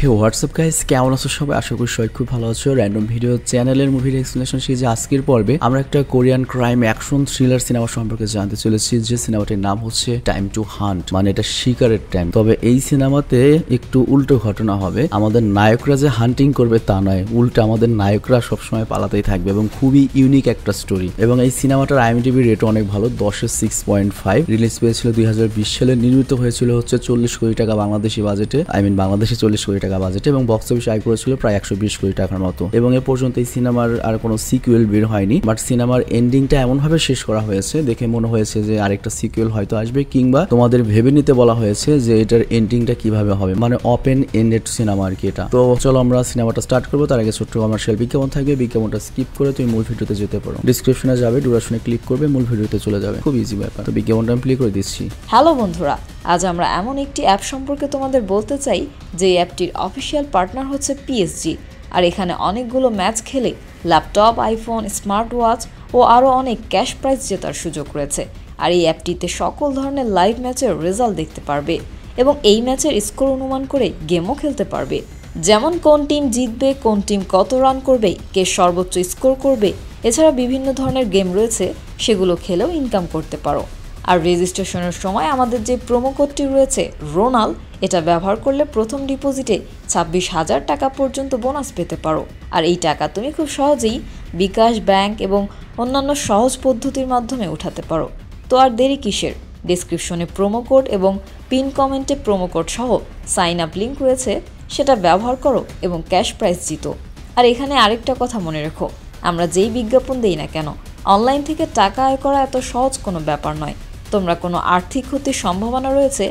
হে WhatsApp guys, কেমন আছো সবাই? আশা করি সবাই খুব ভালো আছো। র্যান্ডম ভিডিও চ্যানেলের মুভির এক্সপ্লেনেশন সিরিজে আজকের পর্বে আমরা একটা Korean crime action thriller cinema সম্পর্কে জানতে চলেছি, যে সিনেমাটির নাম হচ্ছে টাইম টু হান্ট, মানে এটা শিকারের টাইম। তবে এই সিনেমাতে একটু উল্টো ঘটনা হবে। আমাদের নায়করা যে হান্টিং করবে তা নয়, উল্টো আমাদের নায়করা সবসময় পালাতেই থাকবে এবং খুবই ইউনিক একটা স্টোরি। এবং এই সিনেমাটার IMDb রেট অনেক ভালো, 10-এর 6.5। রিলিজ পেয়েছিল 2020 সালে। নির্মিত হয়েছিল হচ্ছে 40 কোটি টাকা বাংলাদেশি বাজেটে, বাংলাদেশে 40 কোটি টাকা বাজেটে, এবং বক্স অফিস আয় করেছিল প্রায় 120 কোটি টাকার মতো। এবং এ পর্যন্ত এই সিনেমার আর কোনো সিকুয়েল বের হয়নি, বাট সিনেমার এন্ডিংটা এমন ভাবে শেষ করা হয়েছে দেখে মনে হয়েছে যে আরেকটা সিকুয়েল হয়তো আসবে, কিংবা তোমাদের ভেবে নিতে বলা হয়েছে যে এটার এন্ডিংটা কিভাবে হবে, মানে ওপেন এন্ডেড সিনেমা আর কি এটা। তো চলো আমরা সিনেমাটা স্টার্ট করবো। তার আগে ছোট্ট কমার্শিয়াল বিজ্ঞাপন থাকবে, বিজ্ঞাপনটা স্কিপ করে তুমি মূল ভিডিওতে যেতে পারো। ডিসক্রিপশনে যাবে, ডুরাশনে ক্লিক করবে, মূল ভিডিওতে চলে যাবে। খুব ইজি ব্যাপার। তো বিজ্ঞাপনটা আমি প্লে করে দিচ্ছি। হ্যালো বন্ধুরা, আজ আমরা এমন একটি অ্যাপ সম্পর্কে তোমাদের বলতে চাই যে অ্যাপটির অফিসিয়াল পার্টনার হচ্ছে PSG। আর এখানে অনেকগুলো ম্যাচ খেলে ল্যাপটপ, আইফোন, স্মার্ট ওয়াচ ও আরও অনেক ক্যাশ প্রাইজ জেতার সুযোগ রয়েছে। আর এই অ্যাপটিতে সকল ধরনের লাইভ ম্যাচের রেজাল্ট দেখতে পারবে এবং এই ম্যাচের স্কোর অনুমান করে গেমও খেলতে পারবে, যেমন কোন টিম জিতবে, কোন টিম কত রান করবে, কে সর্বোচ্চ স্কোর করবে। এছাড়া বিভিন্ন ধরনের গেম রয়েছে, সেগুলো খেলেও ইনকাম করতে পারো। আর রেজিস্ট্রেশনের সময় আমাদের যে প্রোমো কোডটি রয়েছে রোনাল, এটা ব্যবহার করলে প্রথম ডিপোজিটে 26,000 টাকা পর্যন্ত বোনাস পেতে পারো। আর এই টাকা তুমি খুব সহজেই বিকাশ, ব্যাংক এবং অন্যান্য সহজ পদ্ধতির মাধ্যমে উঠাতে পারো। তো আর দেরি কিসের? ডেসক্রিপশনে প্রোমো কোড এবং পিন কমেন্টে প্রোমো কোড সহ সাইন আপ লিঙ্ক রয়েছে, সেটা ব্যবহার করো এবং ক্যাশ প্রাইজ জিতো। আর এখানে আরেকটা কথা মনে রেখো, আমরা যেই বিজ্ঞাপন দেই না কেন, অনলাইন থেকে টাকা আয় করা এত সহজ কোনো ব্যাপার নয়। তোমরা কোনো আর্থিক ক্ষতির সম্ভাবনা রয়েছে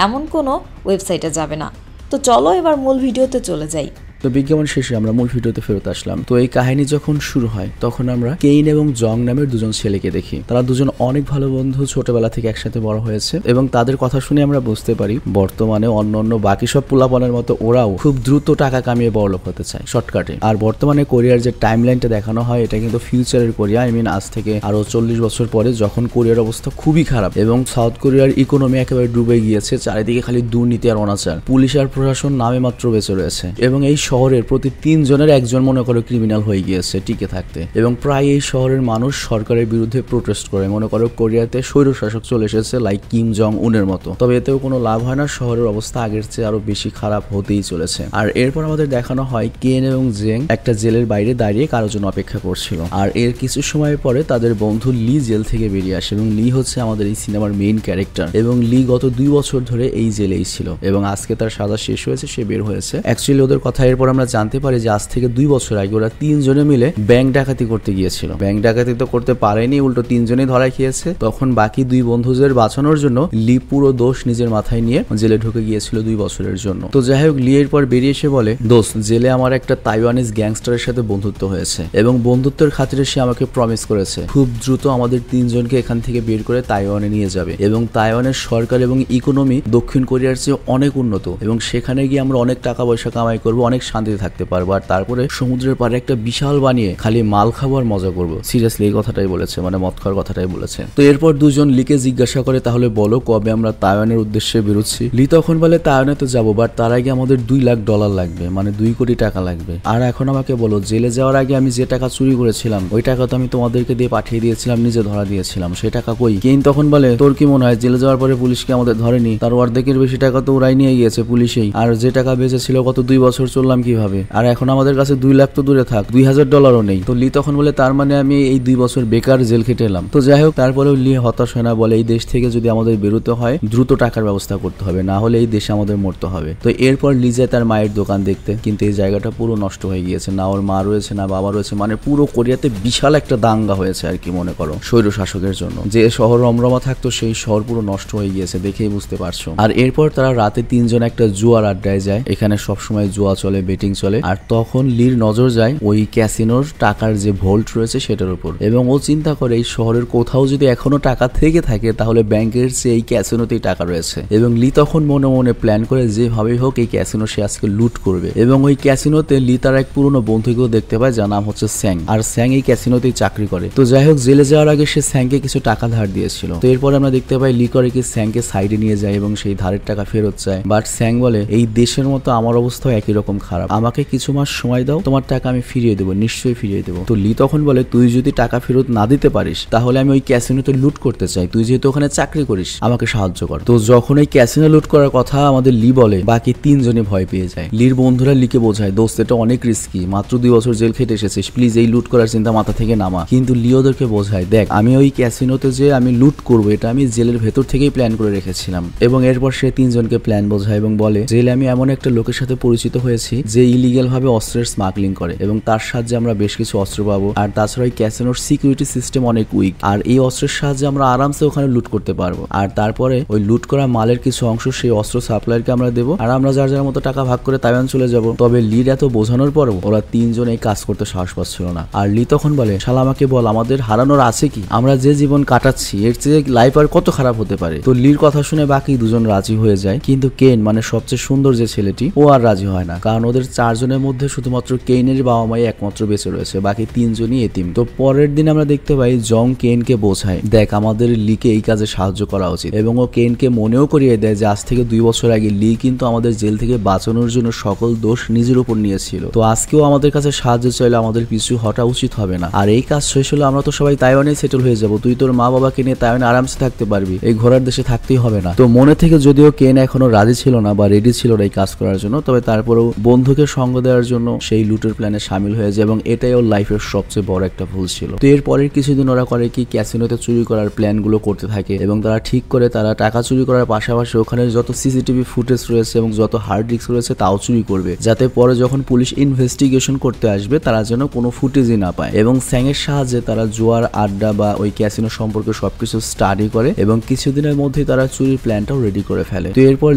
এমন কোনো ওয়েবসাইটে যাবে না। তো চলো এবার মূল ভিডিওতে চলে যাই। তো বিজ্ঞাপন শেষে আমরা মূল ভিডিওতে ফেরত আসলাম। তো এই কাহিনী যখন শুরু হয় তখন আমরা কেইন এবং জং নামের দুজন ছেলেকে দেখি। তারা দুজন অনেক ভালো বন্ধু, ছোটবেলা থেকে একসাথে বড় হয়েছে, এবং তাদের কথা শুনে আমরা বুঝতে পারি বর্তমানে অন্য বাকি সব পোলাপানের মতো ওরাও খুব দ্রুত টাকা কামিয়ে বড়লোক হতে চায় শর্টকাটে। আর বর্তমানে কোরিয়ার যে টাইমলাইনটা দেখানো হয় এটা কিন্তু ফিউচারের কোরিয়া। আজ থেকে আরো 40 বছর পরে, যখন কোরিয়ার অবস্থা খুবই খারাপ এবং সাউথ কোরিয়ার ইকোনমি একেবারে ডুবে গিয়েছে, চারিদিকে খালি দুর্নীতি আর অনাচার, পুলিশ আর প্রশাসন নামে মাত্র বেঁচে রয়েছে, এবং এই শহরের প্রতি 3 জনের একজন মনে করো ক্রিমিনাল হয়ে গিয়েছে টিকে থাকতে। এবং প্রায় এই শহরের মানুষ সরকারের বিরুদ্ধে প্রোটেস্ট করে, মনে করো কোরিয়াতে স্বৈরশাসক চলে এসেছে লাইক কিম জং উনের মতো। তবে এতেও কোনো লাভ হয় না, শহরের অবস্থা আগের চেয়ে আরো বেশি খারাপ হতেই চলেছে। আর এরপর আমাদের দেখানো হয় কেন এবং জেং একটা জেলের বাইরে দাঁড়িয়ে কারোর জন্য অপেক্ষা করছিল। আর এর কিছু সময় পরে তাদের বন্ধু লি জেল থেকে বেরিয়ে আসে, এবং লি হচ্ছে আমাদের এই সিনেমার মেইন ক্যারেক্টার। এবং লি গত 2 বছর ধরে এই জেলেই ছিল, এবং আজকে তার সাজা শেষ হয়েছে, সে বের হয়েছে। অ্যাকচুয়ালি ওদের কথা এরপর আমরা জানতে পারি যে আজ থেকে 2 বছর আগে ওরা 3 জনে মিলে ব্যাংক ডাকাতি করতে গিয়েছিল। ব্যাংক ডাকাতি তো করতে পারেনি, উল্টো 3 জনেই ধরা খেয়েছে। তখন বাকি 2 বন্ধুদের বাঁচানোর জন্য লি পুরো দোষ নিজের মাথায় নিয়ে জেলে ঢুকে গিয়েছিল 2 বছরের জন্য। তো যাই হোক, লি এর পর বেরিয়ে এসে বলে, দোস্ত, জেলে আমার একটা তাইওয়ানিজ গ্যাংস্টারের সাথে বন্ধুত্ব হয়েছে, এবং বন্ধুত্বের খাতিরে সে আমাকে প্রমিস করেছে খুব দ্রুত আমাদের 3 জনকে এখান থেকে বের করে তাইওয়ানে নিয়ে যাবে, এবং তাইওয়ানের সরকার এবং ইকোনমি দক্ষিণ কোরিয়ার চেয়ে অনেক উন্নত, এবং সেখানে গিয়ে আমরা অনেক টাকা পয়সা কামাই করবো, অনেক শান্তিতে থাকতে পারবো, আর তারপরে সমুদ্রের পাড়ে একটা বিশাল বানিয়ে খালি মাল খাবো আর মজা করবো। সিরিয়াসলি এই কথাটাই বলেছে, মানে মদ খাওয়ার কথাটাই বলেছে। তো এরপর দুজন লিকে জিজ্ঞাসা করে, তাহলে বলো কবে আমরা তাইওয়ানের উদ্দেশ্যে বেরোচ্ছি? লি তখন বলে, তাইওয়ানে তো যাবো, বাট তার আগে আমাদের $2 লাখ লাগবে, মানে 2 কোটি টাকা লাগবে। আর এখন আমাকে বলো, জেলে যাওয়ার আগে আমি যে টাকা চুরি করেছিলাম ওই টাকা তো আমি তোমাদেরকে দিয়ে পাঠিয়ে দিয়েছিলাম, নিজে ধরা দিয়েছিলাম, সেই টাকা কই? কেইন তখন বলে, তোর কি মনে হয় জেলে যাওয়ার পরে পুলিশকে আমাদের ধরেনি? তার অর্ধেকের বেশি টাকা তো ওরাই নিয়ে গিয়েছে পুলিশেই, আর যে টাকা বেঁচেছিল গত 2 বছর চললাম কিভাবে? আর এখন আমাদের কাছে 2 লাখ তো দূরে থাক, $2,000 নেই। তো লি তখন বলে, তার মানে আমি এই 2 বছর বেকার জেল খেটে এলাম। তো যাই হোক, তারপরেও লি হতাশ হয় না, বলে এই দেশ থেকে যদি আমাদের বেরোতে হয় দ্রুত টাকার ব্যবস্থা করতে হবে, না হলে এই দেশে আমাদের মরতে হবে। তো এরপর লি যায় তার মায়ের দোকান দেখতে, কিন্তু এই জায়গাটা পুরো নষ্ট হয়ে গিয়েছে, না ওর মা রয়েছে না বাবা রয়েছে, মানে পুরো কোরিয়াতে বিশাল একটা দাঙ্গা হয়েছে আর কি, মনে করো স্বৈর শাসকের জন্য। যে শহর রমরমা থাকতো সেই শহর পুরো নষ্ট হয়ে গিয়েছে, দেখেই বুঝতে পারছো। আর এরপর তারা রাতে 3 জন একটা জুয়ার আড্ডায় যায়। এখানে সবসময় জুয়া চলে, বেটিং চলে। আর তখন লির নজর যায় ওই ক্যাসিনোর টাকার যে ভোল্ট রয়েছে সেটার উপর, এবং ও চিন্তা করে এই শহরের কোথাও যদি এখনো টাকা থেকে থাকে তাহলে ব্যাংকের চেয়ে এই ক্যাসিনোতেই টাকা রয়েছে। এবং লি তখন মনে মনে প্ল্যান করে যেভাবেই হোক এই ক্যাসিনো সে আজকে লুট করবে। এবং ওই ক্যাসিনোতে লি তার এক পুরনো বন্ধুকেও দেখতে পায় যার নাম হচ্ছে স্যাং। আর স্যাং এই ক্যাসিনোতেই চাকরি করে। তো যাই হোক, জেলে যাওয়ার আগে সে স্যাংকে কিছু টাকা ধার দিয়েছিল। তো এরপর আমরা দেখতে পাই লি করে কি স্যাংকে সাইডে নিয়ে যায় এবং সেই ধারের টাকা ফেরত চায়। বাট স্যাং বলে এই দেশের মতো আমার অবস্থাও একই রকম খারাপ, আমাকে কিছু মাস সময় দাও, তোমার টাকা আমি ফিরিয়ে দেবো, নিশ্চয়ই ফিরিয়ে দেবো। তো লি তখন বলে তুই যদি টাকা ফেরত না দিতে পারিস তাহলে আমি ওই ক্যাসিনোতে লুট করতে চাই, তুই যেহেতু ওখানে চাকরি করিস আমাকে সাহায্য কর। তো যখন এই ক্যাসিনো লুট করার কথা আমাদের লি বলে, বাকি তিনজনই ভয় পেয়ে যায়। লির বন্ধুরা লিকে বোঝায় দোস্ত এটা অনেক রিস্কি, মাত্র 2 বছর জেল খেটে এসেছিস, প্লিজ এই লুট করার চিন্তা মাথা থেকে নামা। কিন্তু লি ওদেরকে বোঝায় দেখ আমি ওই ক্যাসিনোতে যে আমি লুট করবো এটা আমি জেলের ভেতর থেকেই প্ল্যান করে রেখেছিলাম। এবং এরপর সে তিনজনকে প্ল্যান বোঝায় এবং বলে জেলে আমি এমন একটা লোকের সাথে পরিচিত হয়েছি যে ইলিগাল ভাবে অস্ত্রের স্মাগলিং করে এবং তার সাহায্যে আমরা বেশ কিছু অস্ত্র পাবো। আর তাছাড়া ওই ক্যাসিনোর সিকিউরিটি সিস্টেম অনেক উইক, আর এই অস্ত্রের সাহায্যে আমরা আরামসে ওখানে লুট করতে পারবো। আর তারপরে ওই লুট করা মালের কিছু অংশ সেই অস্ত্র সাপ্লায়ারকে আমরা দেবো, আর আমরা যার যার মতো টাকা ভাগ করে তাইওয়ান চলে যাব। তবে লির এত বোঝানোর পরও ওরা তিনজন এই কাজ করতে সাহস পাচ্ছিল না। আর লি তখন বলে শালা আমাকে বল আমাদের হারানোর আছে কি, আমরা যে জীবন কাটাচ্ছি এর চেয়ে লাইফ আর কত খারাপ হতে পারে। তো লির কথা শুনে বাকি দুজন রাজি হয়ে যায়, কিন্তু কেন মানে সবচেয়ে সুন্দর যে ছেলেটি ও আর রাজি হয় না, কারণ ওদের চারজনের মধ্যে শুধুমাত্র কেনের বাবা মাই একমাত্র বেঁচে রয়েছে, বাকি তিনজনই এতিম। তো পরের দিন আমরা দেখতে পাই জং কেনকে বোঝায় দেখ আমাদের লিকে এই কাজে সাহায্য করা উচিত, এবং ও কেনকে মনেও করিয়ে দেয় যে আজ থেকে 2 বছর আগে লি কিন্তু আমাদের জেল থেকে বাঁচানোর জন্য সকল দোষ নিজের উপর নিয়েছিল। তো আজকেও আমাদের কাছে সাহায্য চাইলে আমাদের পিছু হটা উচিত হবে না। আর এই কাজ শেষ হলে আমরা তো সবাই তাইওয়ানে সেটেল হয়ে যাব, তুই তোর মা বাবাকে নিয়ে তাইওয়ানে আরামসে থাকতে পারবি, এই ঘোরার দেশে থাকতেই হবে না। তো মনে থেকে যদিও কেন এখনো রাজি ছিল না বা রেডি ছিল না এই কাজ করার জন্য, তবে তারপরেও বন্ধুকে সঙ্গ দেওয়ার জন্য সেই লুটের প্ল্যানে সামিল হয়ে যায়, এবং এটাই ওর লাইফের সবচেয়ে বড় একটা ভুল ছিল। তো এর পরের কিছুদিন ওরা করে কি ক্যাসিনোতে চুরি করার প্ল্যান গুলো করতে থাকে, এবং তারা ঠিক করে তারা টাকা চুরি করার পাশাপাশি ওখানে যত সিসিটিভি ফুটেজ রয়েছে এবং যত হার্ড ডিস্ক রয়েছে তাও চুরি করবে, যাতে পরে যখন পুলিশ ইনভেস্টিগেশন করতে আসবে তারা যেন কোনো ফুটেজই না পায়। এবং স্যাংয়ের সাহায্যে তারা জুয়ার আড্ডা বা ওই ক্যাসিনো সম্পর্কে সবকিছু স্টাডি করে এবং কিছুদিনের মধ্যেই তারা চুরির প্ল্যানটাও রেডি করে ফেলে। তো এরপর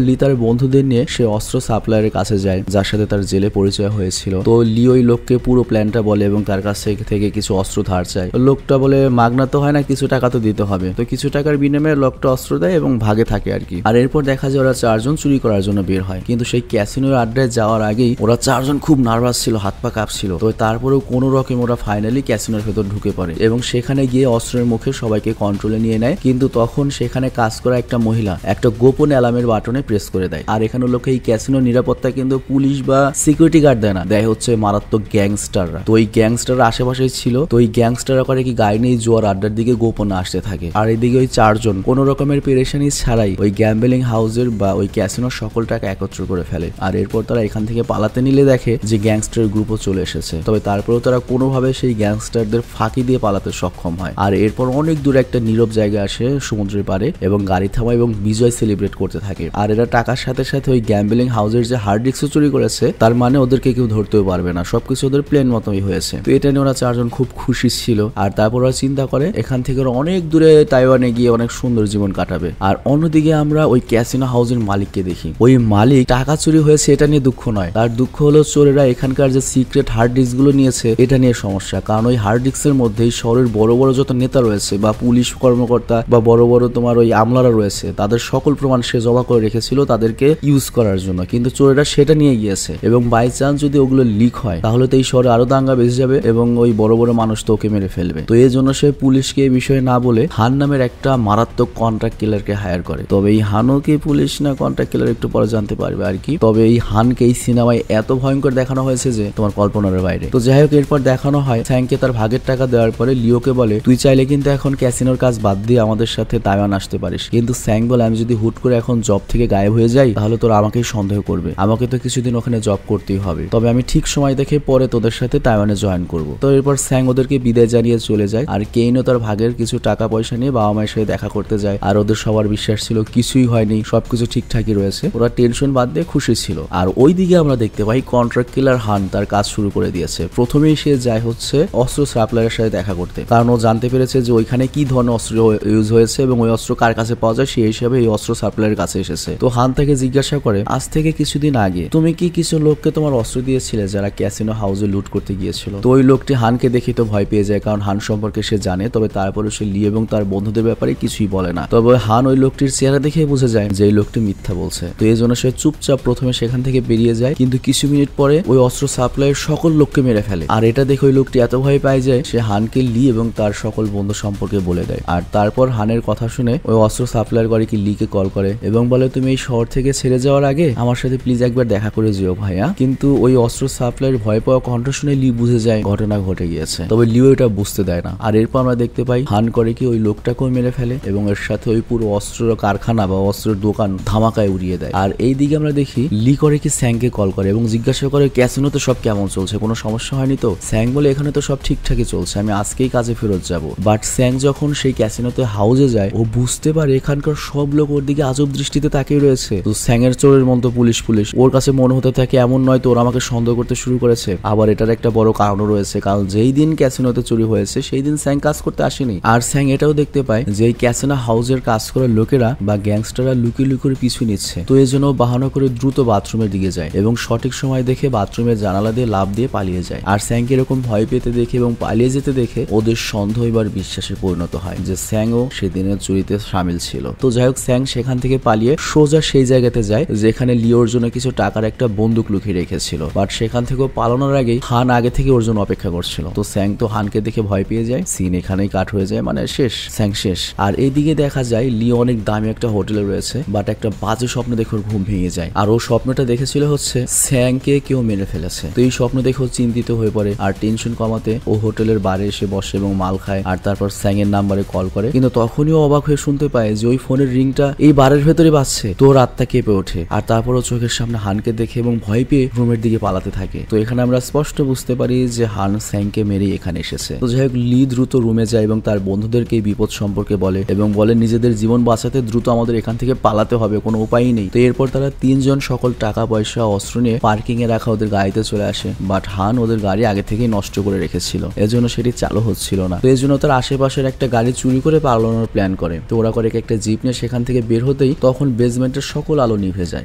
লি তার বন্ধুদের নিয়ে সে অস্ত্র সাপ্লায়ারের কাছে যায় যার সাথে তার জেলে পরিচয় হয়েছিল। তো লি ওই লোককে পুরো প্ল্যানটা বলে এবং তার কাছ থেকে কিছু অস্ত্র ধার চায়। লোকটা বলে মাগনা তো হয় না, কিছু টাকা তো দিতে হবে। তো কিছু টাকার বিনিময়ে লোকটা অস্ত্র দেয় এবং ভাগে থাকে আর কি। আর এরপর দেখা যায় ওরা চারজন চুরি করার জন্য বের হয়, কিন্তু সেই ক্যাসিনোর আড্ডায় যাওয়ার আগেই ওরা চারজন খুব নার্ভাস ছিল, হাত পা কাঁপছিল। তো তারপরেও কোনো রকম ওরা ফাইনালি ক্যাসিনোর ভেতর ঢুকে পড়ে এবং সেখানে গিয়ে অস্ত্রের মুখে সবাইকে কন্ট্রোলে নিয়ে নেয়। কিন্তু তখন সেখানে কাজ করা একটা মহিলা একটা গোপন অ্যালার্মের বাটনে প্রেস করে দেয়। আর এখানে লোকে এই ক্যাসিনোর নিরাপত্তা কিন্তু পুলিশ বা সিকিউরিটি গার্ড দেয় না, দেয় হচ্ছে মারাত্মক গ্যাংস্টাররা। তো ওই গ্যাংস্টাররা আশেপাশেই ছিল। তো ওই গ্যাংস্টাররা করে কি গাড়ি নিয়ে জোয়ার আড্ডার দিকে গোপনে আসতে থাকে। আর এদিকে ওই চারজন কোনো রকমের পেরেশানি ছাড়াই ওই গ্যাম্বলিং হাউসের বা ওই ক্যাসিনোর সকল টাকা একত্র করে ফেলে। আর এরপর তারা এখান থেকে পালাতে নিলে দেখে যে গ্যাংস্টার গ্রুপও চলে এসেছে। তবে তারপরেও তারা কোনোভাবে সেই গ্যাংস্টারদের ফাঁকি দিয়ে পালাতে সক্ষম হয়। আর এরপর অনেক দূরে একটা নীরব জায়গা আসে সমুদ্রের পারে এবং গাড়ি থামায় এবং বিজয় সেলিব্রেট করতে থাকে। আর এরা টাকার সাথে সাথে ওই গ্যাম্বলিং হাউসের যে হার্ড ডিস্কও চুরি করেছে, তার মানে ওদেরকে কেউ ধরতেও পারবে না, সবকিছু ওদের প্ল্যান মতোই হয়েছে। তো এটা নিয়ে ওরা চারজন খুব খুশি ছিল। আর তারপর ওরা চিন্তা করে এখান থেকে ওরা অনেক দূরে তাইওয়ানে গিয়ে অনেক সুন্দর জীবন কাটাবে। আর অন্যদিকে আমরা ওই ক্যাসিনো হাউসের মালিককে দেখি। ওই মালিক টাকা চুরি হয়েছে এটা নিয়ে দুঃখ নয়, তার দুঃখ হলো চোরেরা এখানকার যে সিক্রেট হার্ড ডিস্ক গুলো নিয়েছে এটা নিয়ে সমস্যা। কারণ ওই হার্ড ডিস্কের মধ্যেই শহরের বড় বড় যত নেতা রয়েছে বা পুলিশ কর্মকর্তা বা বড় বড় তোমার ওই আমলারা রয়েছে তাদের সকল প্রমাণ সে জমা করে রেখেছিল তাদেরকে ইউজ করার জন্য, কিন্তু চোরেরা সেটা নিয়ে গিয়েছে। এবং বাই চান্স যদি ওগুলো লিক হয় তাহলে তো এই শহরে আরো দাঙ্গা বেঁচে যাবে এবং ওই বড় বড় মানুষ তো ওকে মেরে ফেলবে। তো এই জন্য সে পুলিশকে এই বিষয়ে না বলে হান নামের একটা মারাত্মক কন্ট্রাক্ট কিলারকে হায়ার করে। তবে এই হানও কি পুলিশ না কন্ট্রাক্ট কিলার একটু পরে জানতে পারবে আর কি। তবে এই হানকে এই সিনেমায় এত ভয়ঙ্কর দেখানো হয়েছে যে তোমার কল্পনার বাইরে। তো যাই হোক, এরপর দেখানো হয় স্যাংকে তার ভাগের টাকা দেওয়ার পরে লিওকে বলে তুই চাইলে কিন্তু এখন ক্যাসিনোর কাজ বাদ দিয়ে আমাদের সাথে তাইওয়ান আসতে পারিস। কিন্তু স্যাং বলে আমি যদি হুট করে এখন জব থেকে গায়েব হয়ে যাই তাহলে তোরা আমাকেই সন্দেহ করবে, আমাকে তো কিছুদিন ওখানে জব করতেই হবে। তবে আমি ঠিক সময় দেখে পরে তোদের সাথে তাইওয়ানে জয়েন করবো। তো এরপর স্যাং ওদেরকে বিদায় জানিয়ে চলে যায়। আর কেইনও তার ভাগের কিছু টাকা পয়সা নিয়ে বাবা মায়ের সাথে দেখা করতে যায়। আর ওদের সবার বিশ্বাস ছিল কিছুই হয়নি, সবকিছু ঠিকঠাকই রয়েছে, ওরা টেনশন বাদ দিয়ে খুশি ছিল। আর ওইদিকে আমরা দেখতে পাই কন্ট্রাক্ট কিলার হান তার কাজ শুরু করে দিয়েছে। প্রথমেই সে যায় হচ্ছে অস্ত্র সাপ্লায়ারের সাথে দেখা করতে, কারণ ও জানতে পেরেছে যে ওইখানে কি ধরনের অস্ত্র ইউজ হয়েছে এবং ওই অস্ত্র কার কাছে পাওয়া যায়, সেই হিসাবে এই অস্ত্র সাপ্লায়ারের কাছে এসেছে। তো হান তাকে জিজ্ঞাসা করে আজ থেকে কিছুদিন আগে তুমি কি কিছু লোককে তোমার অস্ত্র দিয়েছিলে যারা ক্যাসিনো হাউসে লুট করতে গিয়েছিল। তো ওই লোকটি হানকে দেখে তো ভয় পেয়ে যায়, কারণ হান সম্পর্কে সে জানে, তবে তারপরে সে লি এবং তার বন্ধুদের ব্যাপারে কিছুই বলে না। তবে হান ওই লোকটির চেহারা দেখে বুঝে যায় যে এই লোকটি মিথ্যা বলছে। তো এই জন্য সে চুপচাপ প্রথমে সেখান থেকে বেরিয়ে যায়, কিন্তু কিছু মিনিট পরে ওই অস্ত্র সাপ্লাইয়ের সকল লোককে মেরে ফেলে। আর এটা দেখে ওই লোকটি এত ভয় পায় যায় সে হানকে লি এবং তার সকল বন্ধু সম্পর্কে বলে দেয়। আর তারপর হানের কথা শুনে ওই অস্ত্র সাপ্লাইয়ের গাড়িকে লিকে কল করে এবং বলে তুমি এই শহর থেকে ছেড়ে যাওয়ার আগে আমার সাথে প্লিজ একবার দেখা করে যেও ভাইয়া। কিন্তু ওই অস্ত্র সাপ্লাইয়ের ভয় পাওয়া কণ্ঠ শুনে লি বুঝে যায় ঘটনা ঘটে গিয়েছে, তবে লিও এটা বুঝতে দেয় না। আর এরপর আমরা দেখতে পাই হান করে কি ওই লোকটাকেও মেরে ফেলে এবং এর সাথে ওই পুরো অস্ত্র কারখানা বা অস্ত্রের দোকান ধামাকায় উড়িয়ে দেয়। আর এই দিকে আমরা দেখি লি করে কি স্যাংকে কল করে এবং জিজ্ঞাসা করে ক্যাসিনোতে সব কেমন চলছে, কোনো সমস্যা হয়নি তো? স্যাং বলে এখানে তো সব ঠিকঠাকই চলছে, আমি আজকেই কাজে ফেরত যাব। বাট স্যাং যখন সেই ক্যাসিনোতে হাউসে যায় ও বুঝতে পারে এখানকার সব লোক ওর দিকে আজব দৃষ্টিতে তাকিয়ে রয়েছে। তো স্যাংয়ের চোরের মতো পুলিশ ওর কাছে মনে হতে থাকে এমন নয় তো ওরা আমাকে সন্দেহ করতে শুরু করেছে। আবার এটার একটা বড় কারণও রয়েছে, কারণ যেই দিন ক্যাসিনোতে চুরি হয়েছে সেই দিন স্যাং কাজ করতে আসেনি। আর স্যাং এটাও দেখতে পায় যে এই ক্যাসিনো হাউসের কাজ করার লোকেরা বা গ্যাংস্টাররা লুকিয়ে লুকিয়ে পিছু নিচ্ছে। তো এই জন্য বাহানা করে দ্রুত বাথরুমের দিকে যায় এবং সঠিক সময় দেখে বাথরুমের জানালা দিয়ে লাফ দিয়ে পালিয়ে যায়। আর স্যাংকে এরকম ভয় পেতে দেখে এবং পালিয়ে যেতে দেখে ওদের সন্দেহ এবার বিশ্বাসে পরিণত হয় যে স্যাংও সেদিনের চুরিতে সামিল ছিল। তো যাই হোক স্যাং সেখান থেকে পালিয়ে সোজা সেই জায়গাতে যায় যেখানে লিওর জন্য কিছু টাকার একটা বন্দুক লুকিয়ে রেখেছিল। বাট সেখান থেকেও পালানোর আগেই হান আগে থেকে ওর জন্য অপেক্ষা করছিল। তো স্যাং তো হানকে দেখে ভয় পেয়ে যায়, সিন এখানেই কাট হয়ে যায়, মানে শেষ, স্যাং শেষ। আর এইদিকে দেখা যায় লিও অনেক দামি একটা হোটেলে রয়েছে, বাট একটা বাজে স্বপ্ন দেখে ওর ঘুম ভেঙে যায়। আর ও স্বপ্নটা দেখেছিল হচ্ছে স্যাংকে কেউ মেরে ফেলেছে। তো এই স্বপ্ন দেখে ও চিন্তিত হয়ে পড়ে আর টেনশন কমাতে ও হোটেলের বারে এসে বসে এবং মাল খায়। আর তারপর স্যাং এর নাম্বারে কল করে, কিন্তু তখনই ও অবাক হয়ে শুনতে পায় যে ওই ফোনের রিংটা এই বারের ভেতরে বাজছে। তো ওর আত্মা কেঁপে ওঠে আর তারপর ও চোখের সামনে হানকে দেখে এবং ভয় পেয়ে রুমের দিকে পালাতে থাকে। তো এখানে আমরা স্পষ্ট বুঝতে পারি যে হান স্যাংকে মেরে এখানে এসেছে। তো যাই হোক লি দ্রুত রুমে যায় এবং তার বন্ধুদেরকে এই বিপদ সম্পর্কে বলে এবং বলে নিজেদের জীবন বাঁচাতে দ্রুত আমাদের এখান থেকে পালাতে হবে, কোনো উপায়ই নেই। তো এরপর তারা তিনজন সকল টাকা পয়সা অস্ত্র নিয়ে পার্কিং এ রাখা ওদের গাড়িতে চলে আসে। বাট হান ওদের গাড়ি আগে থেকেই নষ্ট করে রেখেছিল, এজন্য সেটি চালু হচ্ছিল না। তো এই জন্য তার আশেপাশের একটা গাড়ি চুরি করে পালানোর প্ল্যান করে। তো ওরা করে একটা জিপ নিয়ে সেখান থেকে বের হতেই তখন বেসমেন্টের সকল আলো নিভে যায়।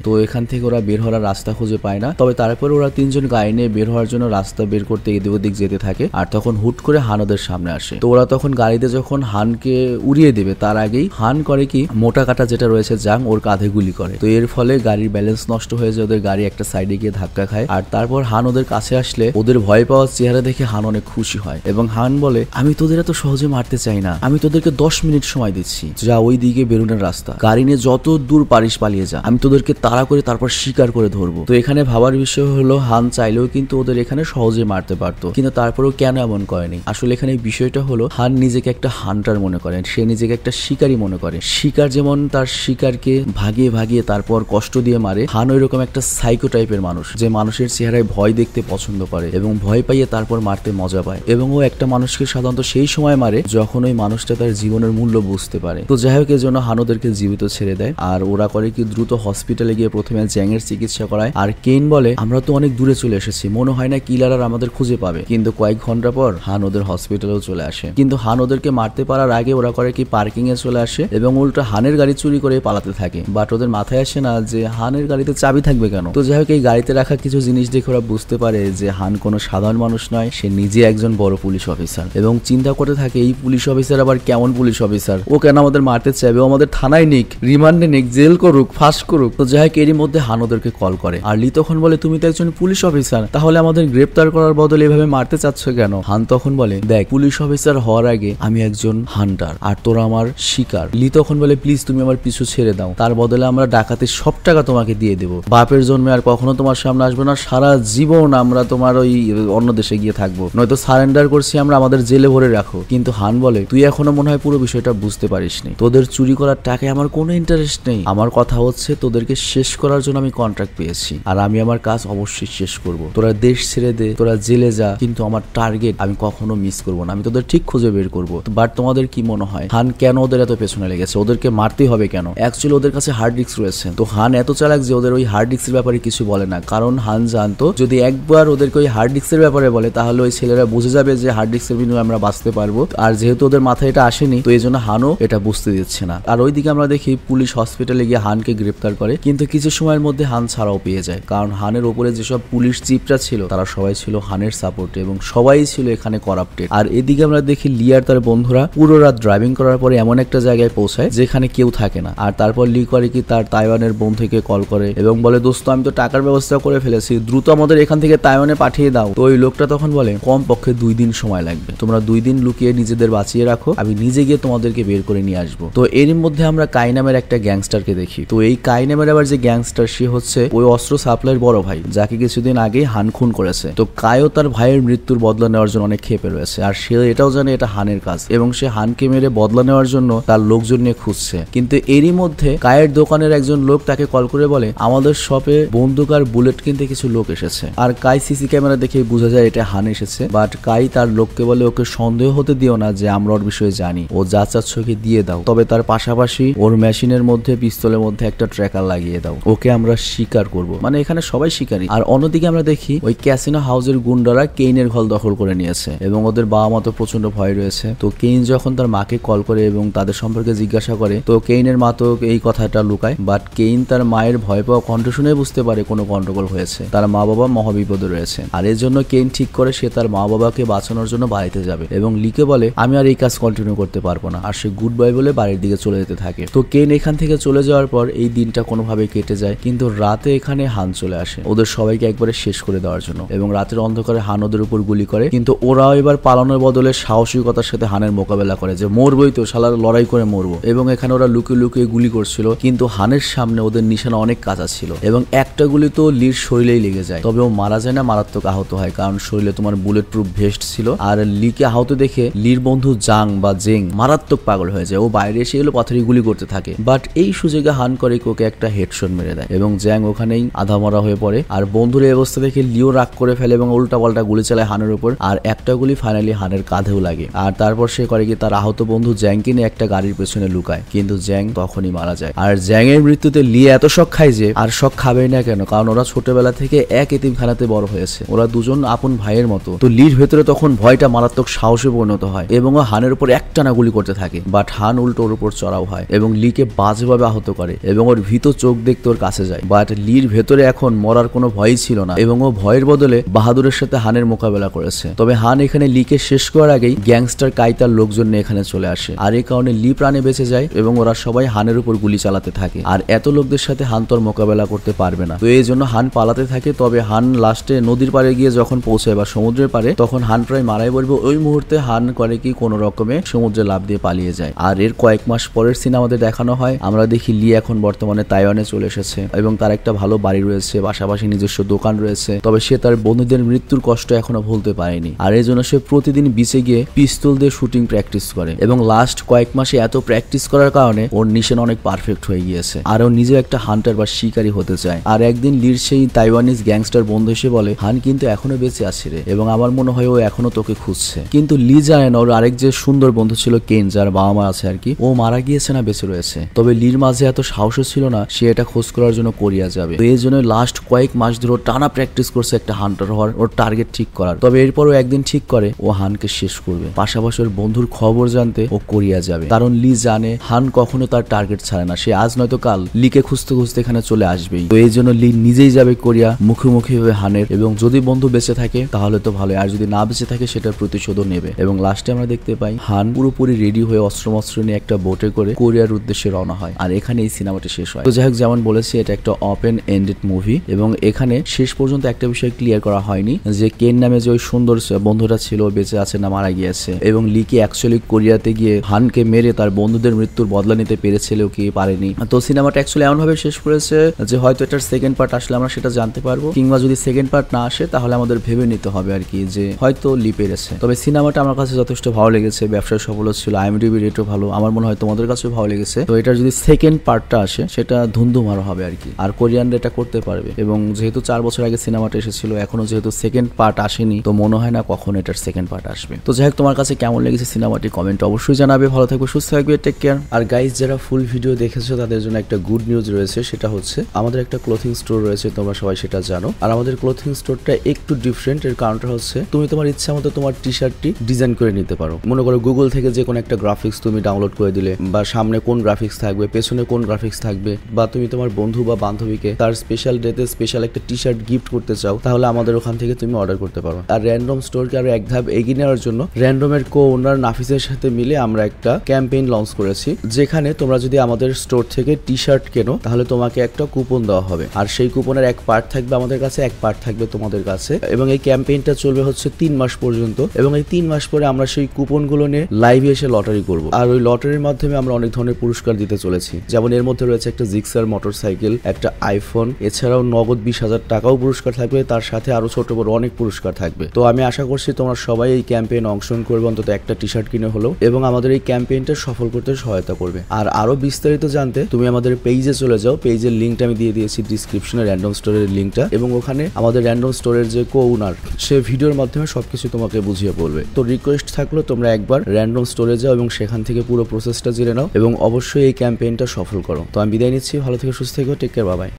তো এখান থেকে ওরা বের হওয়ার রাস্তা খুঁজে পায় না। তবে তারপরে ওরা তিনজন গাড়ি নিয়ে বের হওয়ার জন্য রাস্তা বের করতে এদিক ওদিক যেতে থাকে। আর তখন হুট করে হান ওদের সামনে আসে। তো ওরা তখন গাড়িতে যখন হানকে উড়িয়ে দেবে তার আগেই হান করে কি মোটা কাটা যেটা রয়েছে জাং ওর কাঁধে গুলি করে। তো এর ফলে গাড়ির ব্যালেন্স নষ্ট হয়ে যায়, ওদের গাড়ি একটা সাইডে গিয়ে ধাক্কা খায়। আর তারপর হান ওদের কাছে আসলে ওদের ভয় পাওয়ার চেহারা দেখে হান অনেক খুশি হয় এবং হান বলে আমি তোদের এত সহজে মারতে চাই না, আমি তোদেরকে 10 মিনিট সময় দিচ্ছি, যা ওই দিকে বেরোনোর রাস্তা, গাড়ি নিয়ে যত দূর পারিস পালিয়ে যা, আমি তোদেরকে তাড়া করে তারপর শিকার করে ধরবো। তো এখানে ভাবার বিষয় হলো হান চাইলেও কিন্তু ওদের এখানে সহজে মারতে পারতো, কিন্তু তারপরেও কেন এমন করেনি। আসলে এখানে বিষয়টা হলো হান নিজেকে একটা হান্টার মনে করেন, সে নিজেকে একটা শিকারী মনে করে। শিকার যেমন তার শিকারকে ভাগিয়ে ভাগিয়ে তারপর কষ্ট দিয়ে মারে, হান ওই রকম একটা সাইকো টাইপের মানুষ যে মানুষের চেহারায় ভয় দেখতে পছন্দ করে এবং ভয় পাইয়ে তারপর মারতে মজা পায়। এবং ও একটা মানুষকে সাধারণত সেই সময় মারে যখন ওই মানুষটা তার জীবনের মূল্য বুঝতে পারে। তো যাই হোক এর জন্য হান ওদেরকে জীবিত ছেড়ে দেয়। আর ওরা করে কি দ্রুত হসপিটালে গিয়ে প্রথমে জ্যাং এর চিকিৎসা করায়। আর কেইন বলে আমরা তো অনেক দূরে চলে এসেছি, মনে হয় না কিলার আর আমাদের খুঁজে পাবে। কিন্তু কয়েক ঘন্টা পর হান ওদের হসপিটালেও চলে আসে। কিন্তু হান ওদেরকে মারতে পারার আগে ওরা করে কি পার্কিং এ চলে আসে এবং উল্টো হানের গাড়ি চুরি করে পালাতে থাকে। বাট ওদের মাথায় আসে না যে হানের গাড়িতে চাবি থাকবে কেন। তো যাই হোক এই গাড়িতে রাখা কিছু জিনিস দেখে ওরা বুঝতে পারে যে হান কোনো সাধারণ মানুষ নয়, সে নিজে একজন বড় পুলিশ অফিসার। এবং চিন্তা করতে থাকে এই পুলিশ অফিসার আবার কেমন পুলিশ অফিসার, ও কেন আমাদের মারতে চাইবে, ও আমাদের থানায় নিক, রিমান্ডে নিক, জেল করুক, ফাঁস করুক। তো যাই হোক এরই মধ্যে হান ওদেরকে কল করে। আর লি তখন বলে তুমি তো একজন পুলিশ অফিসার, তাহলে আমাদের গ্রেপ্তার করার বদলে এভাবে মারতে চাচ্ছ কেন। হান তখন বলে দেখ পুলিশ অফিসার হওয়ার আগে আমি একজন হান্টার আর তোরা আমার শিকার। লি তখন বলে প্লিজ তুমি আমার পিছু ছেড়ে দাও, তার বদলে আমরা ডাকাতের সব টাকা তোমাকে দিয়ে দেবো, বাপের জন্মে আর কখনো তোমার সামনে আসবো না, সারা জীবন আমরা তোমার ওই অন্য দেশে গিয়ে থাকবো, নয়তো সারেন্ডার করছি আমরা, আমাদের জেলে ভরে রাখো। কিন্তু হান বলে তুই এখনো মনে হয় পুরো বিষয়টা বুঝতে পারিসনি, তোদের চুরি করার টাকায় আমার কোনো ইন্টারেস্ট নেই, আমার কথা হচ্ছে তোদেরকে শেষ করার জন্য আমি কন্ট্রাক্ট পেয়েছি আর আমি আমার কাজ অবশ্যই শেষ করব। তোরা দেশ ছেড়ে দে, তোরা জেলে যা, কিন্তু আমার টার্গেট আমি কখনো মিস করবো না, আমি তোদের ঠিক খুঁজে বের করবো। বাট তোমাদের কি মনে হয় হান কেন ওদের এত পেছনে লেগেছে, ওদেরকে মারতেই হবে কেন? অ্যাকচুয়ালি ওদের কাছে হার্ড ডিস্ক রয়েছে। তো হান এত চালাক যে ওদের ওই হার্ড ডিস্কের ব্যাপারে কিছু বলে না, কারণ হান জানতো যদি একবার ওদেরকে ওই হার্ড ডিস্কের ব্যাপারে বলে তাহলে ওই ছেলেরা বুঝে যাবে যে হার্ড ডিস্কের বিনিময়ে আমরা বাঁচতে পারবো। আর যেহেতু ওদের মাথায় এটা আসেনি তো এই জন্য হানও এটা বুঝতে দিচ্ছে না। আর ওইদিকে আমরা দেখি পুলিশ হসপিটালে গিয়ে হানকে গ্রেপ্তার করে, কিন্তু কিছু সময়ের মধ্যে হান ছাড়াও পেয়ে যায়, কারণ কারণ হানের ওপরে যেসব পুলিশ চিফরা ছিল তারা সবাই ছিল হানের সাপোর্টে এবং সবাই ছিল এখানে করাপ্টেড। আর এদিকে আমরা দেখি লি আর তার বন্ধুরা পুরো রাত ড্রাইভিং করার পরে এমন একটা জায়গায় পৌঁছায় যেখানে কেউ থাকে না। আর তারপর লি করে কি তার তাইওয়ানের বন্ধুকে কল করে এবং বলে, দোস্ত আমি তো টাকার ব্যবস্থা করে ফেলেছি, দ্রুত আমাদের এখান থেকে তাইওয়ানে পাঠিয়ে দাও। তো ওই লোকটা তখন বলে, কম পক্ষে 2 দিন সময় লাগবে, তোমরা 2 দিন লুকিয়ে নিজেদের বাঁচিয়ে রাখো, আমি নিজে গিয়ে তোমাদেরকে বের করে নিয়ে আসবো। তো এর মধ্যে আমরা কাই নামের একটা গ্যাংস্টারকে দেখি। তো এই কাই নামের আবার যে গ্যাংস্টার সে হচ্ছে ওই অস্ত্র সাপ্লাইয়ের বড় ভাই যাকে কিছুদিন আগে হান খুন করেছে। তো কাইও তার ভাইয়ের মৃত্যুর বদলা নেওয়ার জন্য অনেক ক্ষেপে রয়েছে আর সে এটাও জানে এটা হানের কাজ এবং সে হানকে মেরে বদলা নেওয়ার জন্য তার লোকজন নিয়ে খুঁজছে। কিন্তু এরই মধ্যে কায়ের দোকানের একজন লোক তাকে কল করে বলে, আমাদের শপে বন্দুক আর বুলেট কিনতে কিছু লোক এসেছে। আর কাই সিসি ক্যামেরা দেখে বোঝা যায় এটা হান এসেছে, বাট কাই তার লোককে বলে, ওকে সন্দেহ হতে দিও না যে আমরা ওর বিষয়ে জানি, ও যা চাচ্ছ ওকে দিয়ে দাও, তবে তার পাশাপাশি ওর মেশিনের মধ্যে পিস্তলের মধ্যে একটা ট্র্যাকার লাগিয়ে দাও, ওকে আমরা শিকার করব। মানে এখানে সবাই শিকারী। আর অন্যদিকে আমরা দেখি ওই ক্যাসিনো হাউসের গুন্ডারা কেইনের ঘর দখল করে নিয়েছে এবং ওদের বাবা মা তো প্রচন্ড ভয় রয়েছে। তো কেইন যখন তার মাকে কল করে এবং তাদের সম্পর্কে জিজ্ঞাসা করে, তো কেইনের মা তো এই কথাটা লুকায়, বাট কেইন তার মায়ের ভয় পাওয়া কণ্ঠ শুনে বুঝতে পারে কোনো গন্ডগোল হয়েছে, তার মা বাবা মহাবিপদে রয়েছে। আর এর জন্য কেইন ঠিক করে সে তার মা বাবাকে বাঁচানোর জন্য বাড়িতে যাবে এবং লিকে বলে, আমি আর এই কাজ কন্টিনিউ করতে পারবো না। আর সে গুড বাই বলে বাড়ির দিকে চলে যেতে থাকে। তো কেইন এখান থেকে চলে যাওয়ার পর এই দিনটা কোনোভাবে কেটে যায়, কিন্তু রাতে এখানে হান চলে আসে ওদের সবাইকে একবারে শেষ করে দেওয়ার জন্য এবং রাতের অন্ধকারে হান ওদের উপর গুলি করে। কিন্তু ওরাও এবার পালানোর বদলে সাহসিকতার সাথে হানের মোকাবেলা করে যে মরবই তো, শালার লড়াই করে মরবো। এবং এখানে ওরা লুকিয়ে লুকিয়ে গুলি করছিল, কিন্তু হানের সামনে ওদের নিশানা অনেক কাঁচা ছিল এবং একটা গুলি তো লির শরীরেই লেগে যায়, তবে ও মারা যায় না, মারাত্মক আহত হয় কারণ শরীরে তোমার বুলেট প্রুফ ভেস্ট ছিল। আর লিকে আহত দেখে লির বন্ধু জাং বা জেং মারাত্মক পাগল হয়ে যায়, ও বাইরে এসে এলো পাথরে গুলি করতে থাকে। বাট এই সুযোগে হান করে ওকে একটা হেডশট মেরে দেয় এবং জ্যাং ওখানেই আধা মরা হয়ে পড়ে। আর বন্ধুর এই অবস্থা দেখে লিও রাগ করে ফেলে এবং উল্টা পাল্টা গুলি চালায় হানের উপর। আর একটা গুলি ফাইনালি হানের কাঁধেও লাগে। আর তারপর সে করে কি তার আহত বন্ধু জ্যাংকে নিয়ে একটা গাড়ির পেছনে লুকায়, কিন্তু জ্যাং তখনই মারা যায়। আর জ্যাং এর মৃত্যুতে লি এত শক খায় যে, আর শক খাবেই না কেন, কারণ ওরা ছোটবেলা থেকে এক এতিমখানাতে বড় হয়েছে, ওরা দুজন আপন ভাইয়ের মতো। তো লির ভেতরে তখন ভয়টা মারাত্মক সাহসে পরিণত হয় এবং ও হানের উপর একটানা গুলি করতে থাকে। বাট হান উল্টো ওর উপর চড়াও হয় এবং লিকে বাজেভাবে আহত করে এবং ওর ভীত চোখ দেখতে ওর কাছে যায়। বাট লির ভেতরে এখন মরার কোনো ভয়ই ছিল না এবং ও ভয়ের বদলে বাহাদুরের সাথে হানের মোকাবেলা করেছে। তবে হান এখানে লিকে শেষ করার আগেই গ্যাংস্টার কাইতার লোকজন নিয়ে এখানে চলে আসে। আর এই কারণে লি প্রাণে বেঁচে যায় এবং ওরা সবাই হানের উপর গুলি চালাতে থাকে। আর এত লোকদের সাথে হান তোর মোকাবেলা করতে পারবে না, তো এই জন্য হান পালাতে থাকে। তবে হান লাস্টে নদীর পাড়ে গিয়ে যখন পৌঁছায় বা সমুদ্রের পাড়ে, তখন হান প্রায় মারাই বলবে। ওই মুহূর্তে হান করে কি কোনো রকমে সমুদ্রে লাফ দিয়ে পালিয়ে যায়। আর এর কয়েক মাস পরের সিন আমাদের দেখানো হয়, আমরা দেখি লি এখন বর্তমানে তাইওয়ানে চলে এসেছে এবং তার একটা ভালো বাড়ি রয়েছে, পাশাপাশি নিজস্ব দোকান রয়েছে। তবে সে তার বন্ধুদের মৃত্যুর কষ্ট এখনো ভুলতে পারেনি। আর এই জন্য সে প্রতিদিন বিচে গিয়ে পিস্তল দিয়ে শুটিং প্র্যাকটিস করে এবং লাস্ট কয়েক মাসে এত প্র্যাকটিস করার কারণে ওর নিশানা অনেক পারফেক্ট হয়ে গিয়েছে আর ও নিজে একটা হান্টার বা শিকারী হতে চায়। আর একদিন লির সেই তাইওয়ানিজ গ্যাংস্টার বন্ধু এসে বলে, হান কিন্তু এখনো বেঁচে আছে রে এবং আমার মনে হয় ও এখনো তোকে খুঁজছে। কিন্তু লি জানে না ওর আরেক যে সুন্দর বন্ধু ছিল কেন, যার বাবা মা আছে আর কি, ও মারা গিয়েছে না বেঁচে রয়েছে। তবে লির মাঝে এত সাহস ছিল না সে এটা খোঁজ করার জন্য কোরিয়া যাবে। তো এই জন্য লাস্ট কয়েক মাস ধরে টানা প্র্যাকটিস করছে একটা হান্টার হওয়ার, ওর টার্গেট ঠিক করার। তবে এরপরও একদিন ঠিক করে ও হানকে শেষ করবে, পাশাপাশি ওর বন্ধুর খবর জানতে ও কোরিয়া যাবে। কারণ লি জানে হান কখনো তার টার্গেট ছাড়ে না, সে আজ নয়তো কাল লিকে খুঁজতে খুঁজতে এখানে চলে আসবেই। তো এই জন্য লি নিজেই যাবে কোরিয়া, মুখোমুখি হবে হানের, এবং যদি বন্ধু বেঁচে থাকে তাহলে তো ভালো, আর যদি না বেঁচে থাকে সেটার প্রতিশোধও নেবে। এবং লাস্টে আমরা দেখতে পাই হান পুরোপুরি রেডি হয়ে অস্ত্র নিয়ে একটা বোটে করে কোরিয়ার উদ্দেশ্যে রওনা হয়। আর এখানে এই সিনেমাটি শেষ হয়। তো যাই হোক, যেমন বলেছি এটা একটা ওপেন এন্ডেড মুভি এবং এখানে শেষ পর্যন্ত একটা বিষয় ক্লিয়ার করা হয়নি যে কেন নামে যে ওই সুন্দর বন্ধুটা ছিল বেঁচে আছে না মারা গিয়েছে, এবং লিকে অ্যাকচুয়ালি কোরিয়াতে গিয়ে হানকে মেরে তার বন্ধুদের মৃত্যুর বদলা নিতে পেরেছিল কি পারেনি। তো সিনেমাটা অ্যাকচুয়ালি এমন ভাবে শেষ করেছে যে হয়তো এটার সেকেন্ড পার্ট আসলে আমরা সেটা জানতে পারবো, কিংবা যদি সেকেন্ড পার্ট না আসে তাহলে আমাদের ভেবে নিতে হবে আর কি যে হয়তো লি পেরেছে। তবে সিনেমাটা আমার কাছে যথেষ্ট ভালো লেগেছে, ব্যবসায় সফল ছিল, IMDb রেটও ভালো, আমার মনে হয় তোমাদের কাছেও ভালো লেগেছে। তো এটার যদি সেকেন্ড পার্টটা আসে সেটা ধুমধুমারও হবে আর কি, আর কোরিয়ানরা এটা করতে পারবে। এবং যেহেতু 4 বছর আগে সিনেমাটা এসেছিল, এখনো যেহেতু সেকেন্ড পার্ট আসেনি, তো মনে হয় না কখন এটার সেকেন্ড পার্ট আসবে। তো যাই হোক, তোমার কাছে কেমন লেগেছে সিনেমাটি কমেন্ট অবশ্যই জানাবে। ভালো থাকবে, সুস্থ থাকবে, টেক কেয়ার। আর গাইস, যারা ফুল ভিডিও দেখেছো তাদের জন্য একটা গুড নিউজ রয়েছে, সেটা হচ্ছে আমাদের একটা ক্লোথিং স্টোর রয়েছে, তোমরা সবাই সেটা জানো। আর আমাদের ক্লোথিং স্টোরটা একটু ডিফারেন্ট, এর কারণটা হচ্ছে তুমি তোমার ইচ্ছা মতো তোমার টি শার্টটি ডিজাইন করে নিতে পারো। মনে করো গুগল থেকে যে কোনো একটা গ্রাফিক্স তুমি ডাউনলোড করে দিলে, বা সামনে কোন গ্রাফিক্স থাকবে, পেছনে কোন গ্রাফিক্স থাকবে, বা তুমি তোমার বন্ধু বা বান্ধবীকে তার স্পেশাল ডেতে সাথে স্পেশাল একটা টি শার্ট গিফট করতে চাও তাহলে আমাদের ওখান থেকে তুমি অর্ডার করতে পারো। আর র্যান্ডম স্টোরকে আরো এক ধাপ এগিয়ে নেওয়ার জন্য র্যান্ডমের কো ওনার নাফিসের সাথে মিলে আমরা একটা ক্যাম্পেইন লঞ্চ করেছি, যেখানে তোমরা যদি আমাদের স্টোর থেকে টি শার্ট কেনো তাহলে তোমাকে একটা কুপন দেওয়া হবে। আর সেই কুপনের এক পার্ট থাকবে আমাদের কাছে, এক পার্ট থাকবে তোমাদের কাছে। এবং এই ক্যাম্পেইনটা চলবে হচ্ছে 3 মাস পর্যন্ত। এবং এই 3 মাস পরে আমরা সেই কুপনগুলো নিয়ে লাইভে এসে লটারি করব। আর ওই লটারির মাধ্যমে আমরা অনেক ধরনের পুরস্কার দিতে চলেছি, যেমন এর মধ্যে রয়েছে একটা জিক্সার মোটরসাইকেল, একটা আইফোন, এছাড়াও নগদ 20,000 টাকাও পুরস্কার থাকবে, তার সাথে আরো ছোট বড় অনেক পুরস্কার থাকবে। তো আমি আশা করছি তোমরা সবাই এই ক্যাম্পেইনে অংশগ্রহণ করবে, অন্তত একটা টি শার্ট কিনে হলো, এবং আমাদের এই ক্যাম্পেইনটা সফল করতে সহায়তা করবে। আর আরো বিস্তারিত জানতে তুমি আমাদের পেজে চলে যাও, পেজের লিঙ্কটা আমি দিয়ে দিয়েছি ডিসক্রিপশনে, র্যান্ডম স্টোরের লিঙ্কটা, এবং ওখানে আমাদের র্যান্ডম স্টোরের যে কো ওনার সে ভিডিওর মাধ্যমে সবকিছু তোমাকে বুঝিয়ে বলবে। তো রিকোয়েস্ট থাকলো তোমরা একবার র্যান্ডম স্টোরে যাও এবং সেখান থেকে পুরো প্রসেসটা জেনে নাও এবং অবশ্যই এই ক্যাম্পেইনটা সফল করো। তো আমি বিদায় নিচ্ছি, ভালো থেকে সুস্থ থেকো, টেক কেয়ার, বাই বাই।